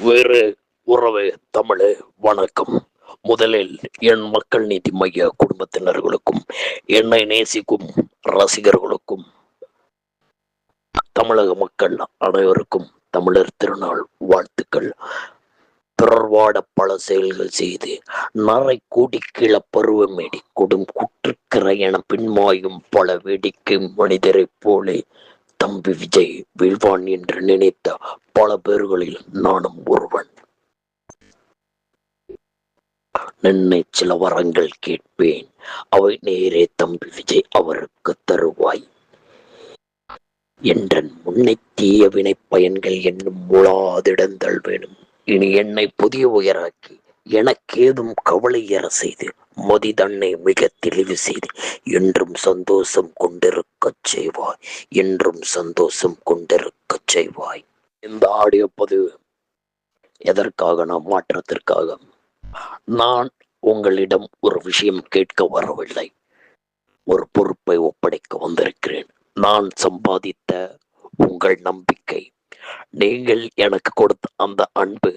வேறு உறவு தமிழே வணக்கம். முதலில் என் மக்கள் நீதி மைய குடும்பத்தினர்களுக்கும் என்னை நேசிக்கும் ரசிகர்களுக்கும் தமிழக மக்கள் அனைவருக்கும் தமிழர் திருநாள் வாழ்த்துக்கள். பிறர்வாட பல செயல்கள் செய்து நரை கூடி கீழ பருவமேடி கொடும் குற்றுக்கிற என பின்மாயும் பல வேடிக்கை மனிதரைப் போலே தம்பி விஜய் வீழ்வான் என்று நினைத்த பல பேர்களில் நானும் ஒருவன். நின்னை சில வரங்கள் கேட்பேன், அவை நேரே தம்பி விஜய் அவருக்கு தருவாய் என்றன் முன்னை தீய வினை பயன்கள் என்னும் முழாதிடந்தல் வேணும். இனி என்னை புதிய உயராக்கி எனக்கேதும் கவலையற செய்து மதி தன்னை மிக தெளிவு செய்து என்றும் சந்தோஷம் கொண்டிருக்கச் செய்வாய், என்றும் சந்தோஷம் கொண்டிருக்கச் செய்வாய். இந்த ஆடியோ பதிவு எதற்காக? மாற்றத்திற்காக. நான் உங்களிடம் ஒரு விஷயம் கேட்க வரவில்லை, ஒரு பொறுப்பை ஒப்படைக்க வந்திருக்கிறேன். நான் சம்பாதித்த உங்கள் நம்பிக்கை, நீங்கள் எனக்கு கொடுத்த அந்த அன்பு,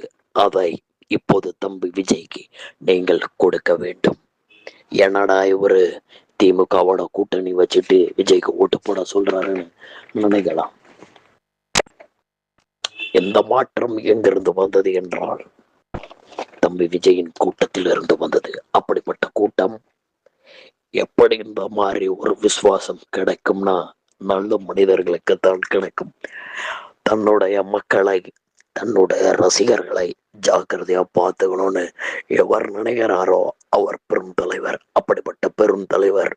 அதை இப்போது தம்பி விஜய்க்கு நீங்கள் கொடுக்க வேண்டும். என்னடா இவரு திமுகவோட கூட்டணி வச்சுட்டு விஜய்க்கு ஓட்டு போட சொல்றாருன்னு நினைக்கலாம். எந்த மாற்றம் எங்கிருந்து வந்தது என்றால் தம்பி விஜயின் கூட்டத்தில் இருந்து வந்தது. அப்படிப்பட்ட கூட்டம் எப்படி இந்த மாதிரி ஒரு விசுவாசம் கிடைக்கும்னா நல்ல மனிதர்களுக்கு தான் கிடைக்கும். தன்னுடைய மக்களை, தன்னுடைய ரசிகர்களை ஜாக்கிரதையா பார்த்துக்கணும்னு எவர் நினைக்கிறாரோ அவர் பெரும் தலைவர். அப்படிப்பட்ட பெரும் தலைவர்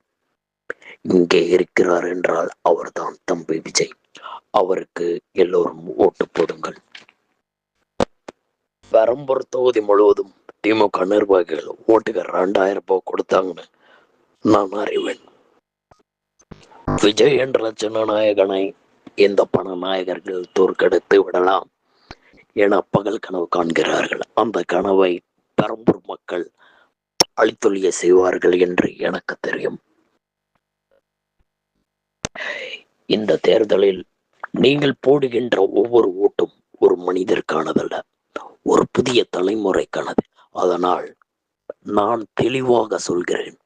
இங்கே இருக்கிறார் என்றால் அவர்தான் தம்பி விஜய். அவருக்கு எல்லோரும் ஓட்டு போடுங்கள். பெரம்பூர் தொகுதி முழுவதும் திமுக நிர்வாகிகள் ஓட்டுக்கு 2000 ரூபாய் கொடுத்தாங்கன்னு நான் அறிவேன். விஜய் என்ற ஜனநாயகனை இந்த பண நாயகர்கள் தோற்கடித்து விடலாம் என பகல் கனவு காண்கிறார்கள். அந்த கனவை பெரம்பூர் மக்கள் அழித்தொழிய செய்வார்கள் என்று எனக்கு தெரியும். இந்த தேர்தலில் நீங்கள் போடுகின்ற ஒவ்வொரு ஓட்டும் ஒரு மனிதருக்கானதல்ல, ஒரு புதிய தலைமுறைக்கானது. அதனால் நான் தெளிவாக சொல்கிறேன்,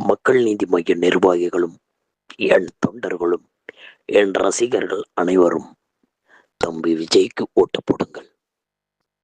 மக்கள் நீதி மைய நிர்வாகிகளும் என் தொண்டர்களும் என் ரசிகர்கள் அனைவரும் தம்பி விஜய்க்கு ஓட்டு போடுங்கள்.